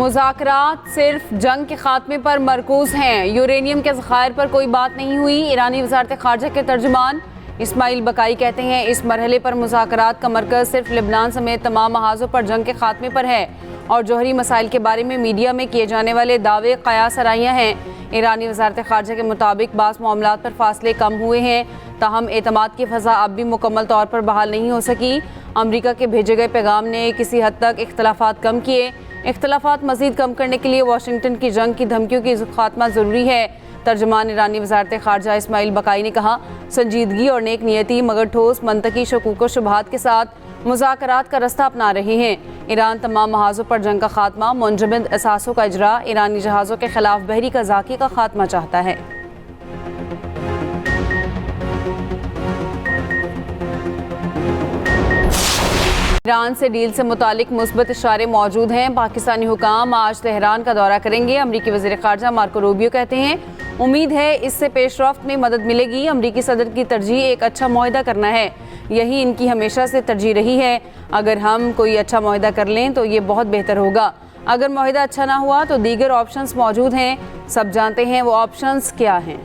मुज़ाकरात सिर्फ जंग के खात्मे पर मरकूज़ हैं, यूरेनियम के ज़खायर पर कोई बात नहीं हुई। ईरानी वज़ारत ख़ारजा के तर्जुमान इस्माइल बकाई कहते हैं इस मरहले पर मुज़ाकरात का मरकज़ सिर्फ लिबनान समेत तमाम महाज़ों पर जंग के खात्मे पर है और जौहरी मसाइल के बारे में मीडिया में किए जाने वाले दावे क़यास सराहियाँ हैं। ईरानी वज़ारत ख़ारजा के मुताबिक बाज़ मामलात पर फासले कम हुए हैं, ताहम एतमाद की फ़ज़ा अब भी मुकम्मल तौर पर बहाल नहीं हो सकी। अमरीका के भेजे गए पैगाम ने किसी हद तक इख्तलाफात कम किए। इख्तलाफात मज़ीद कम करने के लिए वाशिंगटन की जंग की धमकियों की खात्मा ज़रूरी है। तर्जमान ईरानी वज़ारत ख़ारजा इस्माइल बकाई ने कहा, संजीदगी और नेक नियति मगर ठोस मनतकी शकूक व शुबहात के साथ मुज़ाकरात का रास्ता अपना रहे हैं। ईरान तमाम महाज़ों पर जंग का खात्मा, मुंजमद असासों का इजरा, ईरानी जहाज़ों के खिलाफ बहरी कज़ाकी का खात्मा चाहता है। ईरान से डील से मुतालिक मुस्बत इशारे मौजूद हैं। पाकिस्तानी हुकाम आज तेहरान का दौरा करेंगे। अमरीकी वज़ीर ख़ारजा मार्को रूबियो कहते हैं उम्मीद है इससे पेशरफ्त में मदद मिलेगी। अमरीकी सदर की तरजीह एक अच्छा मुआहदा करना है, यही इनकी हमेशा से तरजीह रही है। अगर हम कोई अच्छा मुआहदा कर लें तो ये बहुत बेहतर होगा। अगर मुआहदा अच्छा ना हुआ तो दीगर ऑप्शंस मौजूद हैं, सब जानते हैं वो ऑप्शंस क्या हैं।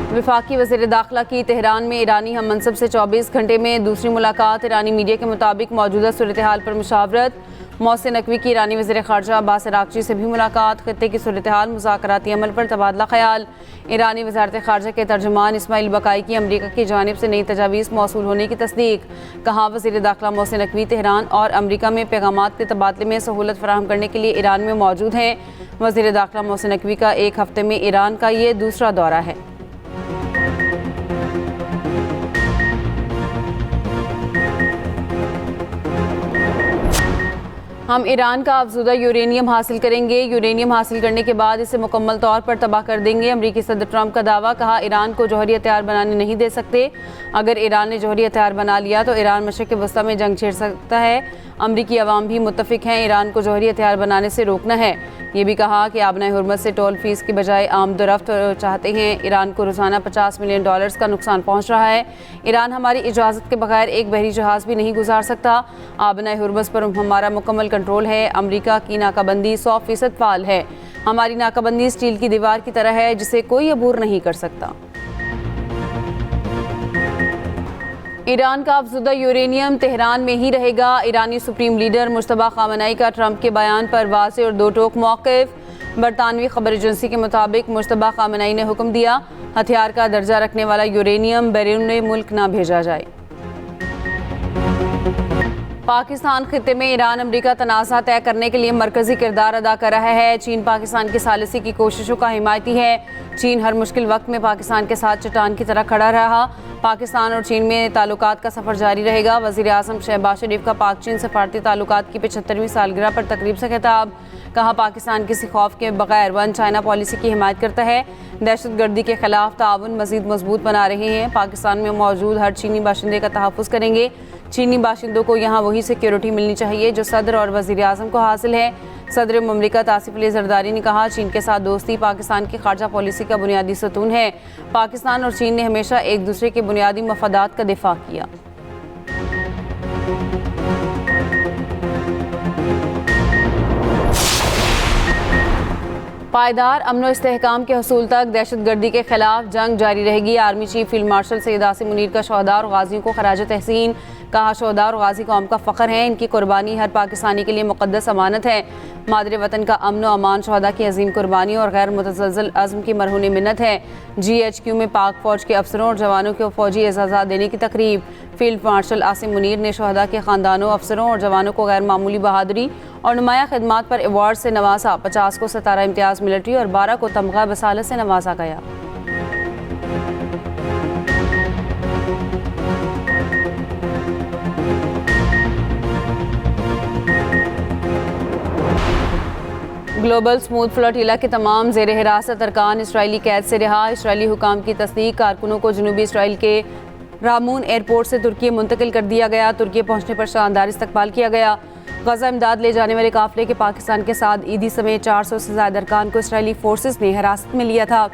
वफाकी वज़ीर दाखिला की तेहरान में ईरानी हम मनसब से 24 घंटे में दूसरी मुलाकात। ईरानी मीडिया के मुताबिक मौजूदा सूरत हाल पर मुशावरत। मोहसिन नकवी की ईरानी वज़ीर ख़ारजा अब्बास अराग़ची से भी मुलाकात। खत्ते की सूरत हाल, मुज़ाकराती अमल पर तबादला ख्याल। ईरानी वज़ारत ख़ारजा के तर्जुमान इस्माइल बकाई की अमरीका की जानिब से नई तजावीज़ मौसूल होने की तस्दीक। कहा, वज़ीर दाखिला मोहसिन नकवी तेहरान और अमरीका में पैगामात के तबादले में सहूलत फराहम करने के लिए ईरान में मौजूद हैं। वज़ीर दाखिला मोहसिन नकवी का एक हफ्ते में ईरान का ये दूसरा दौरा है। हम ईरान का अफज़ूदा यूरेनियम हासिल करेंगे, यूरेनियम हासिल करने के बाद इसे मुकम्मल तौर पर तबाह कर देंगे। अमरीकी सदर ट्रंप का दावा। कहा, ईरान को जौहरी हथियार बनाने नहीं दे सकते। अगर ईरान ने जौहरी हथियार बना लिया तो ईरान मशरिक़ वस्ता में जंग छेड़ सकता है। अमरीकी अवाम भी मुत्तफ़िक हैं, ईरान को जौहरी हथियार बनाने से रोकना है। ये भी कहा कि आबनाए हुर्मत से टोल फीस की बजाय आमदोरफ्त चाहते हैं। ईरान को रोज़ाना $50 मिलियन का नुकसान पहुँच रहा है। ईरान हमारी इजाज़त के बगैर एक बहरी जहाज़ भी नहीं गुजार सकता। आबनाए हुर्मत पर हमारा मुकम्मल कंट्रोल है। अमरीका की नाकाबंदी 100% फाल है। हमारी नाकाबंदी स्टील की दीवार की तरह है जिसे कोई अबूर नहीं कर सकता। ईरान का अफज़ूदा यूरेनियम तेहरान में ही रहेगा। ईरानी सुप्रीम लीडर मुश्तबा ख़ामेनी का ट्रंप के बयान पर वाज़ेह और दो टोक मौक़िफ़। बरतानवी खबर एजेंसी के मुताबिक मुश्तबा ख़ामेनी ने हुक्म दिया हथियार का दर्जा रखने वाला यूरेनियम बैरून मुल्क न भेजा जाए। पाकिस्तान खित्ते में ईरान अमरीका तनाज़ा तय करने के लिए मरकज़ी किरदार अदा कर रहा है। चीन पाकिस्तान की सालिसी की कोशिशों का हिमायती है। चीन हर मुश्किल वक्त में पाकिस्तान के साथ चट्टान की तरह खड़ा रहा। पाकिस्तान और चीन में ताल्लुकात का सफ़र जारी रहेगा। वज़ीर आज़म शहबाज शरीफ का पाक चीन सफारती ताल्लुकात की 75वीं सालगिरह पर तकरीब से खिताब। कहा, पाकिस्तान किसी खौफ के बगैर वन चाइना पॉलिसी की हिमायत करता है। दहशतगर्दी के खिलाफ ताउन मज़ीद मजबूत बना रहे हैं। पाकिस्तान में मौजूद हर चीनी बाशिंदे का तहफ़्फ़ुज़ करेंगे। चीनी बाशिंदों को यहाँ वही सिक्योरिटी मिलनी चाहिए जो सदर और वज़ीर आज़म को हासिल है। सदर ममलिकत आसिफ अली ज़रदारी ने कहा, चीन के साथ दोस्ती पाकिस्तान की ख़ारजा पॉलिसी का बुनियादी सतून है। पाकिस्तान और चीन ने हमेशा एक दूसरे के बुनियादी मफादात का दिफा किया। पायदार अमन व इस्तेहकाम के हसूल तक दहशतगर्दी के खिलाफ जंग जारी रहेगी। Army chief field marshal Syed Asim Munir का शहदा और गाजियों को खराज तहसीन। कहा, शहदा और गाजी कौम का फ़ख्र है। इनकी कुर्बानी हर पाकिस्तानी के लिए मुक़द्दस अमानत है। मादरे वतन का अमन व अमान शहदा की अजीम कुर्बानी और गैर मुतज़लज़ल अज़्म की मरहून मिन्नत है। GHQ में पाक फ़ौज के अफसरों और जवानों को फ़ौजी एज़ाज़ात देने की तकरीब। फील्ड मार्शल आसिम मुनीर ने शहदा के ख़ानदानों, अफसरों और जवानों को गैर मामूली बहादुरी और नुमाया खिदमात पर अवार्ड से नवाजा। 50 को सितारा इम्तियाज़ मिलिट्री और 12 को तमगा बसालत से नवाजा गया। ग्लोबल स्मूथ फ्लोटिला के तमाम ज़ेर हिरासत अरकान इसराइली कैद से रिहा। इसराइली हुकाम की तस्दीक। कारकुनों को जनूबी इसराइल के रामून एयरपोर्ट से तुर्की मुंतकिल कर दिया गया। तुर्की पहुँचने पर शानदार इस्तकबाल किया गया। गजा इमदाद ले जाने वाले काफिले के पाकिस्तान के साथ ईदी समेत 400 से ज़्यादा अरकान को इसराइली फोर्सेस ने हिरासत में लिया था।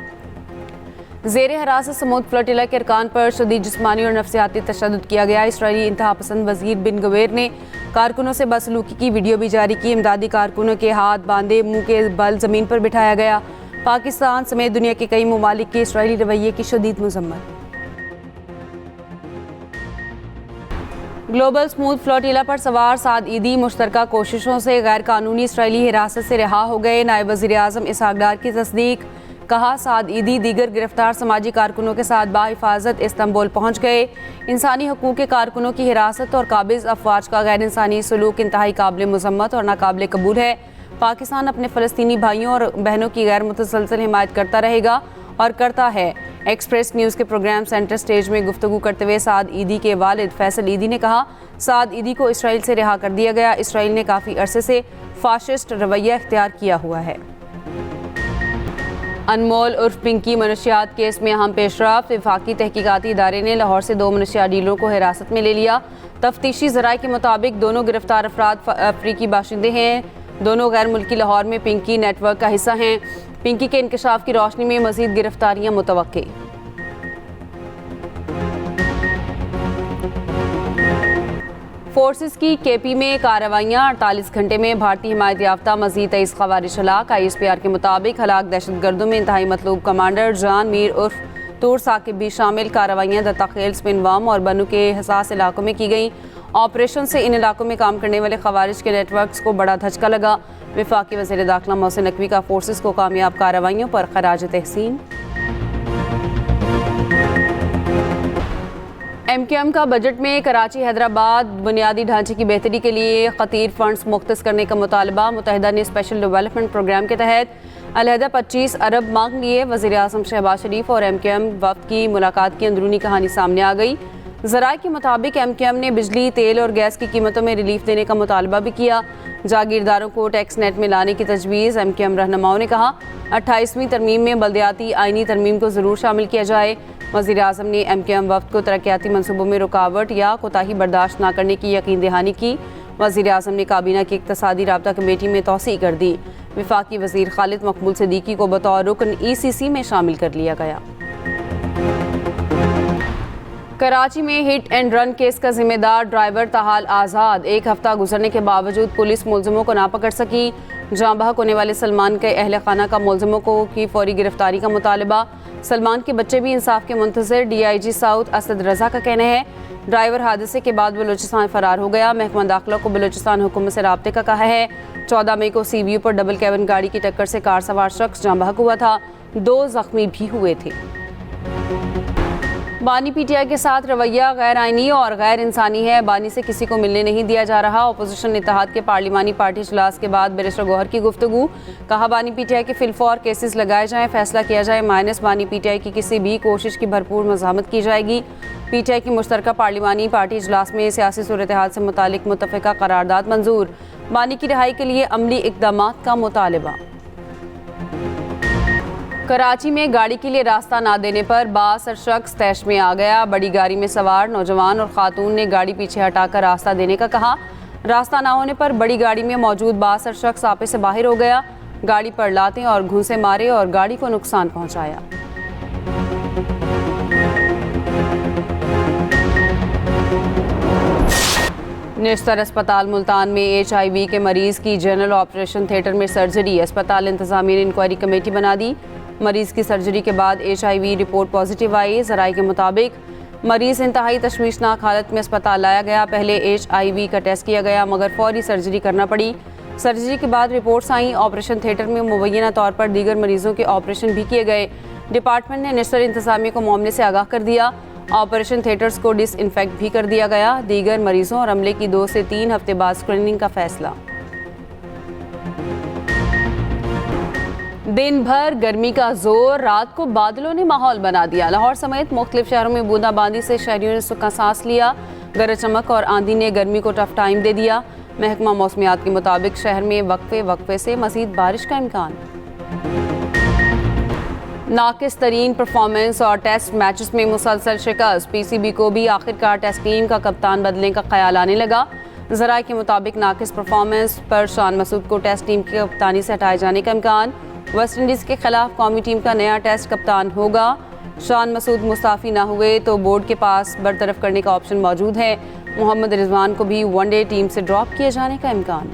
ज़ेर हिरासत समूद फ्लोटिला के अरकान पर शदीद जिस्मानी और नफ्सियाती तशद्दुद किया गया। इसराइली इंतहा पसंद वज़ीर बिन गवेर ने कारकुनों से बदसलूकी की वीडियो भी जारी की। इमदादी कारकुनों के हाथ बांधे, मुंह के बल ज़मीन पर बिठाया गया। पाकिस्तान समेत दुनिया के कई ममालिक के इसराइली रवैये की शदीद मज़म्मत। ग्लोबल स्मूथ फ्लोटिला पर सवार साद ईदी मुश्तरका कोशिशों से गैर कानूनी इसराइली हिरासत से रिहा हो गए। नायब वज़ीर आज़म इसहाक डार की तस्दीक। कहा, साद ईदी दीगर गिरफ्तार समाजी कारकुनों के साथ बाहिफाजत इस्तांबुल पहुँच गए। इंसानी हकूक़ के कारकुनों की हिरासत और काबिज़ अफवाज का गैर इंसानी सलूक इंतहाई काबिल मज़म्मत और नाकाबिल कबूल है। पाकिस्तान अपने फ़लस्तीनी भाइयों और बहनों की गैर मुतसलसल हिमायत करता रहेगा और करता है। एक्सप्रेस न्यूज़ के प्रोग्राम सेंटर स्टेज में गुफ्तगू करते हुए साद ईदी के वालिद फैसल ईदी ने कहा, साद ईदी को इसराइल से रिहा कर दिया गया। इसराइल ने काफ़ी अरसे से फाशिस्ट रवैया इख्तियार किया हुआ है। अनमोल उर्फ पिंकी मनशियात केस में अहम पेशरफ्त। वफाकी तहकीकाती इदारे ने लाहौर से 2 मनशियात डीलरों को हिरासत में ले लिया। तफ्तीशी ज़राए के मुताबिक दोनों गिरफ्तार अफराद अफ्रीकी बाशिंदे हैं। दोनों गैर मुल्की लाहौर में पिंकी नेटवर्क का हिस्सा हैं। पिंकी के इंकशाफ की रोशनी में मज़ीद गिरफ्तारियां मुतवक्के। फोर्सेस की केपी में कार्रवाइयाँ। 48 घंटे में भारतीय हिमायत याफ्ता मज़ीद 23 ख़वारिज हलाक। ISPR के मुताबिक हलाक दहशतगर्दों में इंतहाई मतलूब कमांडर जान मीर उर्फ तूर साकिब भी शामिल। कार्रवाइयाँ दत्ताखेल, स्पिनवाम और बनू के हसास इलाकों में की गई। ऑपरेशन से इन इलाकों में काम करने वाले खवारिज के नेटवर्क्स को बड़ा धचका लगा। वफाकी वज़ीर दाखिला मोहसिन नकवी का फोर्सेस को कामयाब कार्रवाइयों पर खराज तहसीन। MQM का बजट में कराची हैदराबाद बुनियादी ढांचे की बेहतरी के लिए खतीर फंड्स मुख्तस करने का मुतालबा। मुत्तहिदा ने स्पेशल डेवलपमेंट प्रोग्राम के तहत अलहदा 25 अरब मांग लिए। वज़ीर आज़म शहबाज शरीफ और MQM वफ़द की मुलाकात की अंदरूनी कहानी सामने आ गई। ज़राए के मुताबिक MQM ने बिजली, तेल और गैस की कीमतों में रिलीफ देने का मुतालबा भी किया। जागीरदारों को टैक्स नेट में लाने की तजवीज़। MQM रहनुमाओं ने कहा, 28वीं तरमीम में बल्दियाती आइनी तरमीम को ज़रूर शामिल किया जाए। वज़ीर आज़म ने MQM वफ़द को तरक्याती मनसूबों में रुकावट या कोताही बर्दाश्त न करने की यकीन दहानी की। वज़ीर आज़म ने काबीना की इक़्तिसादी राब्ता कमेटी में तौसीअ कर दी। वफाकी वज़ीर खालिद मकबूल सिद्दीकी को बतौर रुकन ECC में शामिल कर लिया गया। कराची में हिट एंड रन केस का जिम्मेदार ड्राइवर ताहाल आज़ाद। 1 हफ्ता गुजरने के बावजूद पुलिस मुलजिमों को ना पकड़ सकी। जाँ बहक होने वाले सलमान के अहल खाना का मुलजिमों को की फौरी गिरफ्तारी का मुतालबा। सलमान के बच्चे भी इंसाफ के मुंतज़िर। DIG साउथ असद रजा का कहना है, ड्राइवर हादसे के बाद बलूचिस्तान फरार हो गया। महकमा दाखिला को बलूचिस्तान हुकूमत से राब्ते का कहा है। 14 मई को CBU पर डबल कैबिन गाड़ी की टक्कर से कार सवार शख्स जाँ बहक हुआ था। 2 जख्मी भी हुए थे। बानी PTI के साथ रवैया गैर आइनी और गैर इंसानी है। बानी से किसी को मिलने नहीं दिया जा रहा। अपोजिशन इत्तेहाद के पार्लिमानी पार्टी इजलास के बाद बैरिस्टर गौहर की गुफ्तगू। कहा, बानी PTI के फिलफौर केसेस लगाए जाएं, फैसला किया जाए। माइनस बानी PTI की किसी भी कोशिश की भरपूर मज़ामत की जाएगी। PTI की मुश्तरका पार्लिमानी पार्टी इजलास में सियासी सूरत-ए-हाल से मुतालिक मुत्तफ़िका करारदाद मंजूर। बानी की रिहाई के लिए अमली इक़दामात का मुतालबा। कराची में गाड़ी के लिए रास्ता ना देने पर बासर शख्स तैश में आ गया। बड़ी गाड़ी में सवार नौजवान और खातून ने गाड़ी पीछे हटाकर रास्ता देने का कहा। रास्ता ना होने पर बड़ी गाड़ी में मौजूद बासर शख्स आपे से बाहर हो गया। गाड़ी पर लाते और घूंसे मारे और गाड़ी को नुकसान पहुंचाया। निश्तर अस्पताल मुल्तान में HIV के मरीज की जनरल ऑपरेशन थिएटर में सर्जरी। अस्पताल इंतजामिया ने इंक्वायरी कमेटी बना दी। मरीज की सर्जरी के बाद HIV रिपोर्ट पॉजिटिव आई। ज़राए के मुताबिक मरीज इंतहाई तशवीशनाक हालत में अस्पताल लाया गया। पहले HIV का टेस्ट किया गया मगर फौरी सर्जरी करना पड़ी। सर्जरी के बाद रिपोर्ट्स आई। ऑपरेशन थिएटर में मुबैना तौर पर दीगर मरीजों के ऑपरेशन भी किए गए। डिपार्टमेंट ने निश्तर इंतजामिया को मामले से आगाह कर दिया। ऑपरेशन थिएटर्स को डिसइंफेक्ट भी कर दिया गया। दीगर मरीजों और अमले की 2 से 3 हफ्ते बाद स्क्रीनिंग का फैसला। दिन भर गर्मी का जोर, रात को बादलों ने माहौल बना दिया। लाहौर समेत मुख्तलिफ शहरों में बूंदाबांदी से शहरियों ने सुखा सांस लिया। गरज चमक और आंधी ने गर्मी को टफ टाइम दे दिया। महकमा मौसमियात के मुताबिक शहर में वक्फे से मजीद बारिश का इम्कान। नाकिस तरीन परफॉर्मेंस और टेस्ट मैचेस में मुसलसल शिकस्त। PCB को भी आखिरकार टेस्ट टीम का कप्तान बदलने का ख्याल आने लगा। ज़राए के मुताबिक नाकिस परफॉर्मेंस पर शान मसूद को टेस्ट टीम की कप्तानी से हटाए जाने का इम्कान। वेस्ट इंडीज़ के खिलाफ कौमी टीम का नया टेस्ट कप्तान होगा। शान मसूद मुस्ताफ़ी ना हुए तो बोर्ड के पास बरतरफ करने का ऑप्शन मौजूद है। मोहम्मद रिजवान को भी वनडे टीम से ड्रॉप किए जाने का इम्कान।